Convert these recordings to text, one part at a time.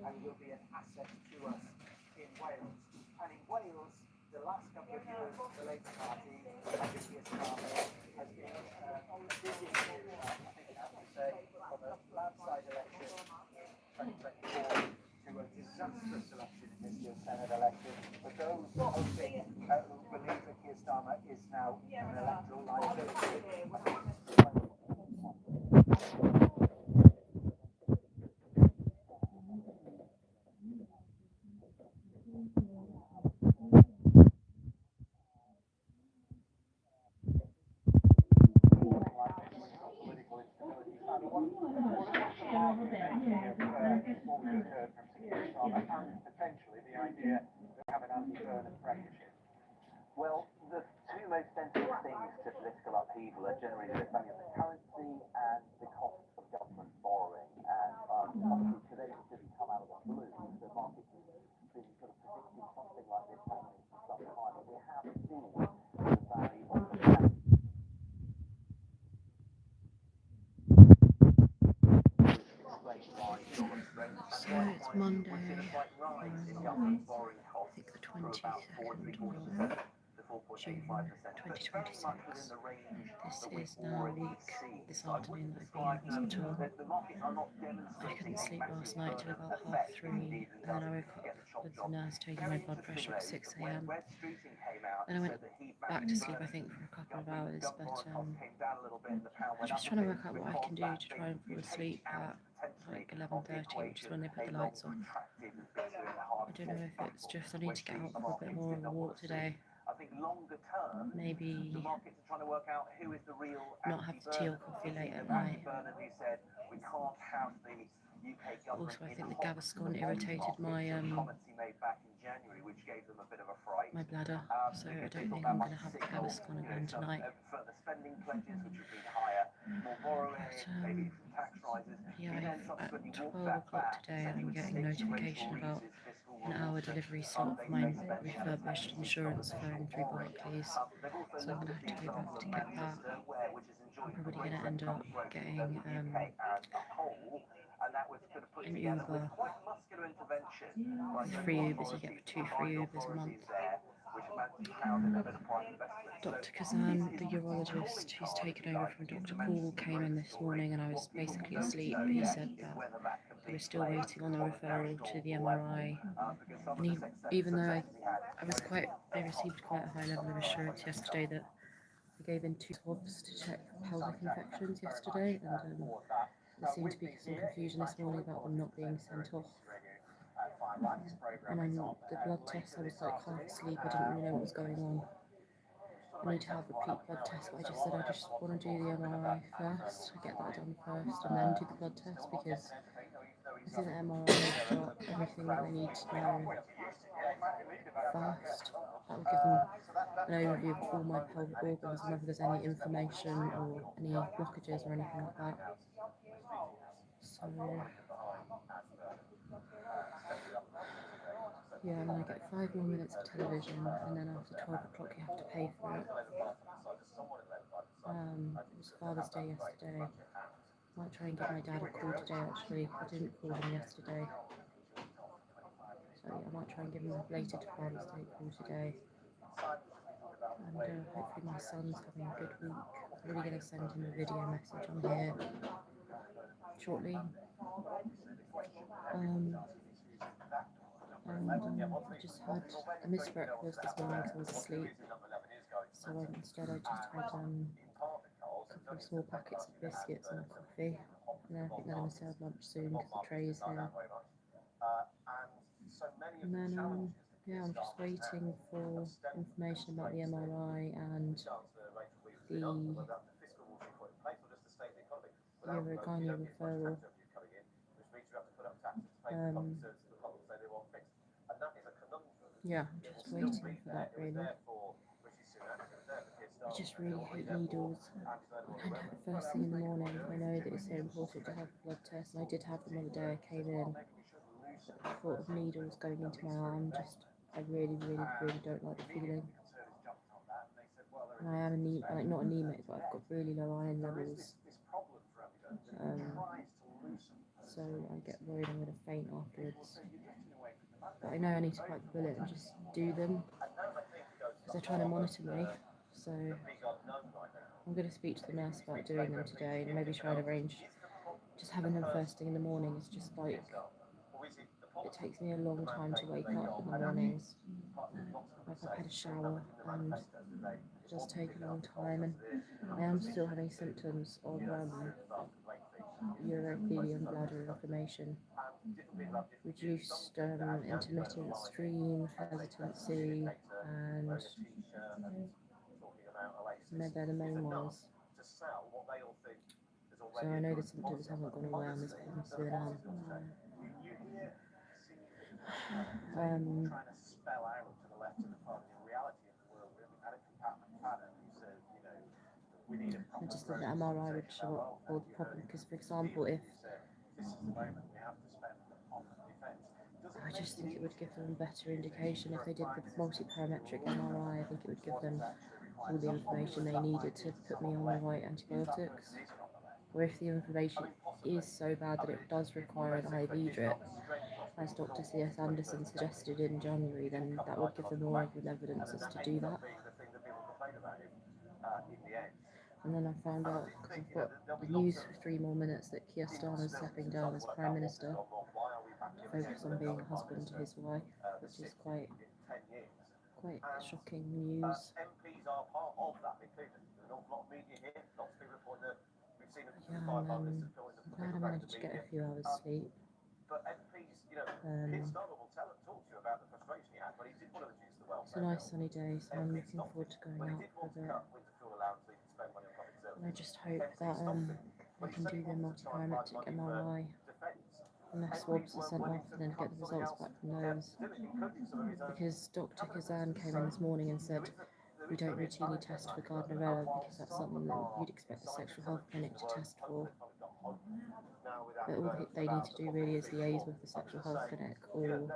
and will be an asset to us in Wales. And in Wales, the last couple of years, the Labour Party, under Keir Starmer, has been busy, I think you have to say, from a landslide election in 2024 to a disastrous election in this year's Senate election. But those hoping, who believe that Keir Starmer is now an electoral liability, I think potentially the idea of having anti-burn apprenticeship. Well, the two most sensitive things to political upheaval are generally the value of the currency and the cost of government borrowing. And obviously today it didn't come out of the blue. The market has been sort of predicting something like this happening for some time, and we have seen the value of the pound. So it's Monday, I think the 22nd of June 2026. This is now a week this afternoon that I've been in hospital. I couldn't sleep last night till about 3:30, and then I woke up with the nurse taking my blood pressure at 6 a.m. Then I went back to sleep, I think, for a couple of hours, but I'm just trying to work out what I can do to try and fall asleep at like 11:30, which is when they put the lights on. I don't know if it's just I need to get out for a bit more of a walk today. Maybe not have the tea or coffee late at night. Also, I think the Gaviscon irritated my bladder, so I don't think I'm going to have the Gaviscon again tonight. Yeah, at 12 o'clock today I'm getting a notification about an hour delivery slot for my refurbished insurance phone through Barclays, so I'm going to have to go back to get that. I'm probably going to end up getting an Uber. With free Ubers, you get 2 free Ubers a month. Dr. Kazan, the urologist who's taken over from Dr. Paul, came in this morning and I was basically asleep. He said that they were still waiting on the referral to the MRI, and even though they received quite a high level of assurance yesterday that they gave in 2 swabs to check for pelvic infections yesterday, and there seemed to be some confusion this morning about them not being sent off. And the blood test, I was like half asleep, I didn't really know what was going on. I need to have repeat blood tests, but I just said I just want to do the MRI first, get that done first, and then do the blood test, because I think the MRI has got everything that they need to know first. That will give them an overview of all my pelvic organs and whether there's any inflammation or any blockages or anything like that. So yeah, and then I get 5 more minutes of television, and then after 12 o'clock you have to pay for it. It was Father's Day yesterday. I might try and give my dad a call today actually. I didn't call him yesterday. So yeah, I might try and give him a belated Father's Day call today. And hopefully my son's having a good week. I'm really going to send him a video message on here shortly. I missed breakfast this morning because I was asleep, so instead I just had a couple of small packets of biscuits and a coffee, and then I think they're going to serve lunch soon because the tray is here. And then yeah, I'm just waiting for information about the MRI and the Urogyne referral. Yeah, I'm just waiting for that really. I just really hate needles. First thing in the morning, I know that it's so important to have a blood test, and I did have them on the day I came in. But the thought of needles going into my arm, I really don't like the feeling. And I am not anemic, but I've got really low iron levels. so I get worried I'm going to faint afterwards. But I know I need to bite the bullet and just do them, because they're trying to monitor me. So I'm going to speak to the nurse about doing them today, and maybe try and arrange just having them first thing in the morning. Is just like, it takes me a long time to wake up in the mornings. Like, I've had a shower and it does take a long time, and I am still having symptoms of urothelium bladder inflammation, reduced intermittent stream hesitancy, and they're the main ones. So I know the symptoms haven't gone away on this penicillin. I just think that MRI would show up all the problem, because, for example, if I just think it would give them a better indication if they did the multi-parametric MRI. I think it would give them all the information they needed to put me on the right antibiotics. Or if the inflammation is so bad that it does require an IV drip, as Dr. C.S. Anderson suggested in January, then that would give them more evidence as to do that. And then I found out, because I've got the news for 3 more minutes, that Keir Starmer's stepping down as Prime Minister to focus on being a husband to his wife, which is quite shocking news. Yeah, I'm glad I managed to get a few hours sleep. It's a nice sunny day, so I'm looking forward to going out for a bit. And I just hope that I can do the multi-parametric MRI and the swabs are sent off, and then get the results back from those. Because Dr. Kazan came in this morning and said we don't routinely test for Gardnerella, because that's something that you'd expect a sexual health clinic to test for. But all they need to do really is liaise with the sexual health clinic, or,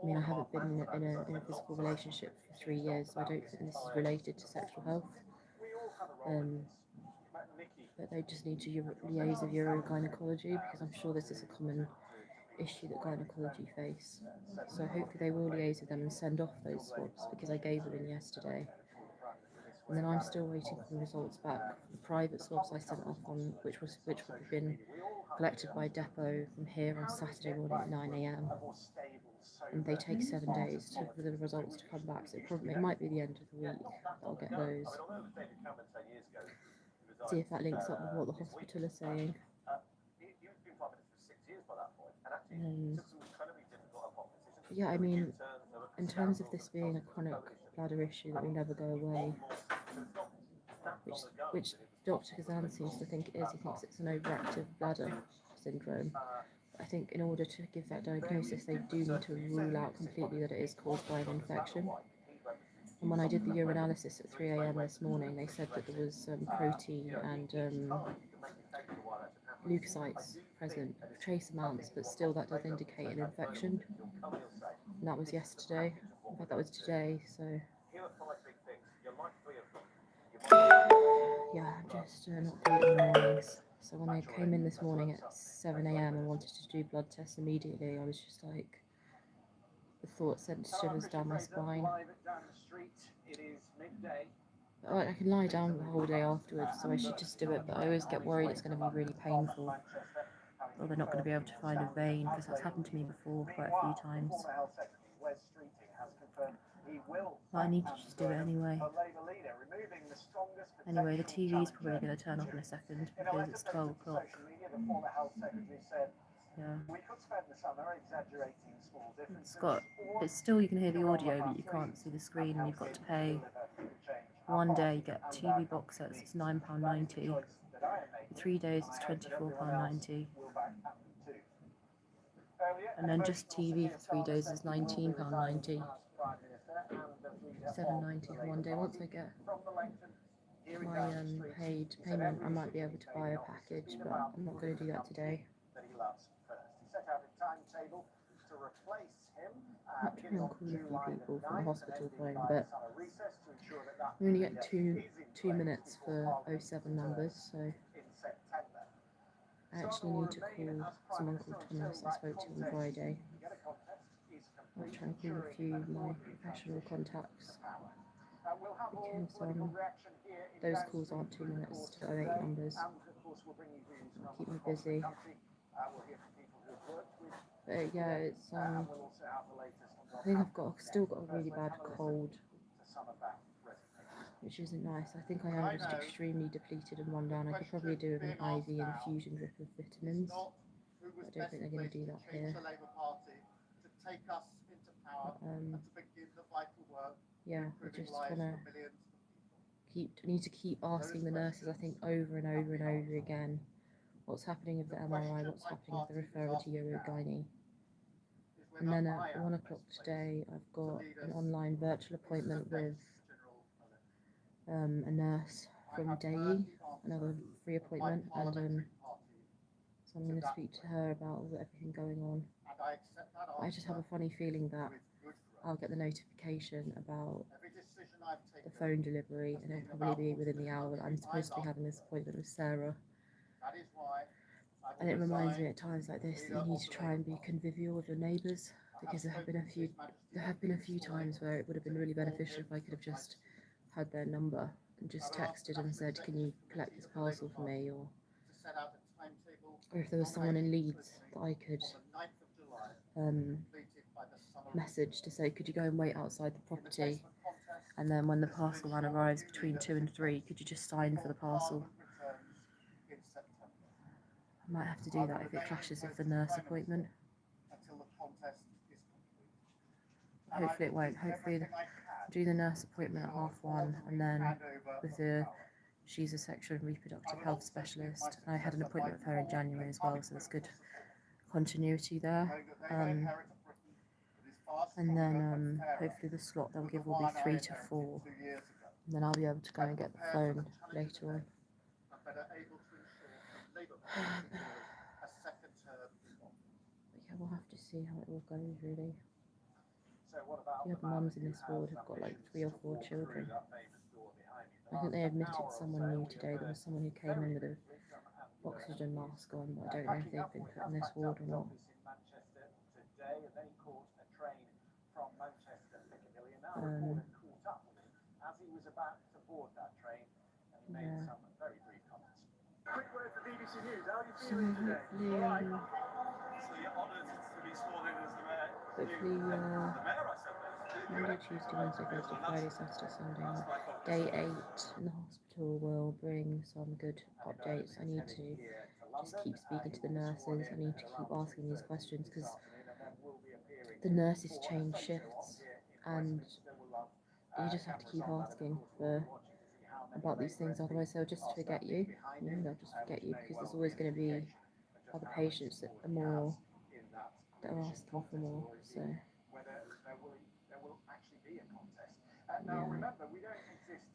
I mean, I haven't been in a physical relationship for 3 years, so I don't think this is related to sexual health. But they just need to liaise with urogynecology, because I'm sure this is a common issue that gynecology face. So hopefully they will liaise with them and send off those swabs, because I gave them in yesterday. And then I'm still waiting for the results back. The private swabs I sent off on, which would have been collected by depot from here on Saturday morning at 9 AM. And they take 7 days for the results to come back, so it might be the end of the week that I'll get those. See if that links up with what the hospital is saying. Yeah, I mean, in terms of this being a chronic bladder issue that will never go away, which Dr. Kazan seems to think it is, he thinks it's an overactive bladder syndrome. I think in order to give that diagnosis, they do need to rule out completely that it is caused by an infection. And when I did the urinalysis at 3 AM this morning, they said that there was protein and leukocytes present, trace amounts, but still that does indicate an infection. And that was yesterday. In fact, that was today, so yeah, I'm just not good in the mornings. So when I came in this morning at 7 AM and wanted to do blood tests immediately, I was just like, the thought sent shivers down my spine. I can lie down the whole day afterwards, so I should just do it, but I always get worried it's going to be really painful, or they're not going to be able to find a vein, because that's happened to me before quite a few times. But I need to just do it anyway. Anyway, the TV's probably going to turn off in a second, because it's 12 o'clock. Yeah. It's still, you can hear the audio, but you can't see the screen, and you've got to pay. One day you get TV box sets, it's £9.90. For 3 days it's £24.90. And then just TV for 3 days is £19.90. £7.90 for 1 day. Once I get my paid payment, I might be able to buy a package, but I'm not going to do that today. I'm trying to call a few people from the hospital phone, but we only get two minutes for 07 numbers, so I actually need to call someone called Thomas I spoke to on Friday. I'll try and call a few of my professional contacts because those calls aren't 2 minutes to 08 numbers. It'll keep me busy. But yeah, it's I think I've still got a really bad cold, which isn't nice. I think I am just extremely depleted and run down. I could probably do with an IV infusion drip of vitamins. I don't think they're going to do that here. Yeah, I just want to need to keep asking the nurses, I think, over and over and over again, what's happening with the MRI, what's happening with the referral to Urogynae. And then at 1 o'clock today, I've got an online virtual appointment with a nurse from DAE, another free appointment, and so I'm going to speak to her about everything going on. I just have a funny feeling that I'll get the notification about the phone delivery, and it'll probably be within the hour that I'm supposed to be having this appointment with Sarah. And it reminds me at times like this that you need to try and be convivial with your neighbours, because there have been a few times where it would have been really beneficial if I could have just had their number and just texted and said, can you collect this parcel for me, or if there was someone in Leeds that I could message to say, could you go and wait outside the property, and then when the parcel van arrives between 2 and 3, could you just sign for the parcel? I might have to do that if it clashes with the nurse appointment. Hopefully it won't. Hopefully I'll do the nurse appointment at 1:30, and then with she's a sexual and reproductive health specialist. I had an appointment with her in January as well, so there's good continuity there. And then hopefully the slot they'll give will be 3 to 4, and then I'll be able to go and get the phone later on. Yeah, we'll have to see how it all goes, really. The other mums in this ward have got like 3 or 4 children. I think they admitted someone new today. There was someone who came in with an oxygen mask on, but I don't know if they've been put in this ward or not. Yeah. Hopefully Monday, Tuesday, Wednesday, Thursday, Friday, Saturday, Sunday, day 8 in the hospital will bring some good updates. I need to just keep speaking to the nurses. I need to keep asking these questions, because the nurses change shifts, and you just have to keep asking about these things, otherwise they'll just forget you. They'll just forget you, because there's always going to be other patients that are asking for more. So yeah,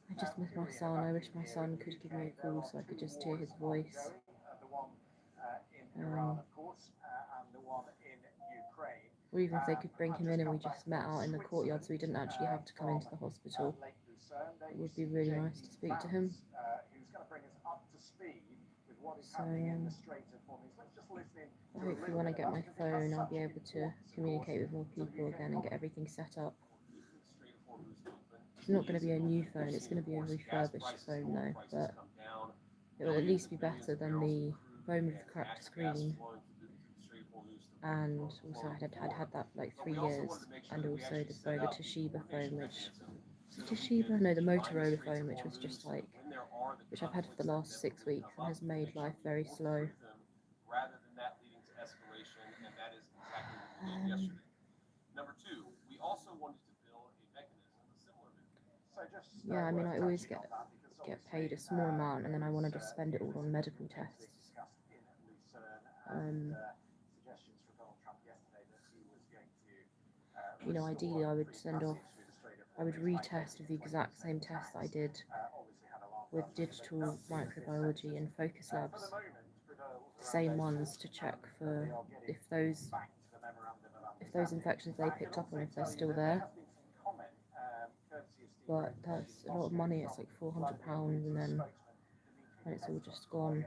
I just miss my son. I wish my son could give me a call so I could just hear his voice. Or even if they could bring him in and we just met out in the courtyard so he didn't actually have to come into the hospital. It would be really nice to speak to him. So hopefully when I get my phone I'll be able to communicate with more people again and get everything set up. It's not going to be a new phone, it's going to be a refurbished phone though, but it will at least be better than the phone with the cracked screen. And also I had that for like 3 years, and also the Toshiba phone, the Motorola phone, which was just like, which I've had for the last 6 weeks and has made life very slow. Yeah, I mean, I always get paid a small amount, and then I want to just spend it all on medical tests. Ideally I would retest with the exact same tests that I did with digital microbiology and focus labs, the same ones, to check for if those infections they picked up on, if they're still there. But that's a lot of money. It's like £400, and then it's all just gone.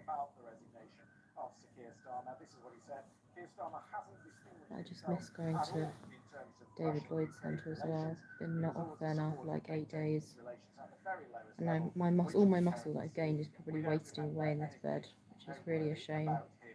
Keir Starmer. This is what he said. Keir Starmer hasn't distinguished I just himself miss going at to all in terms of David Russian Lloyd's UK Centre as well. relations. Been not He's off always there now for supported like 8 maintaining days. relations at the very lowest And level, my which all we my currently muscle that I've see. gained is We probably don't wasting remember away in this bed, anything which is really a noteworthy shame. about him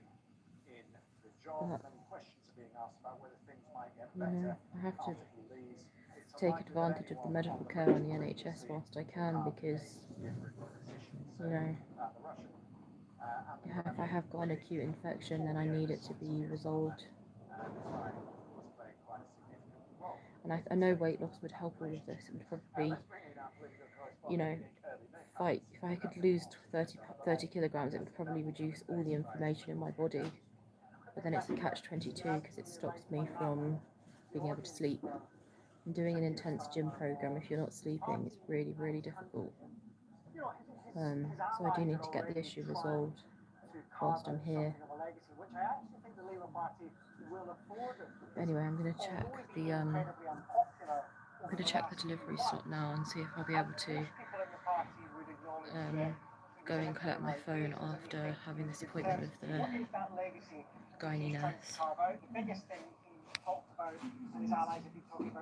in the job. But Many questions are being asked about whether things might get you know, better I have to after he leaves. It's take unlikely that advantage of the anyone medical on the care on the Labour NHS presidency whilst I will can, have because a different position. So, you know, the Russian and the if I have got an acute infection, then I need it to be resolved. And I know weight loss would help all of this. It would probably, you know, if I could lose 30 kilograms, it would probably reduce all the inflammation in my body. But then it's a catch-22 because it stops me from being able to sleep. And doing an intense gym program, if you're not sleeping, is really, really difficult. So I do need to get the issue resolved whilst I'm here. Anyway, I'm going to check the delivery slot now and see if I'll be able to go and collect my phone after having this appointment with the gynae nurse. The biggest thing he talked about, and his allies have been talking about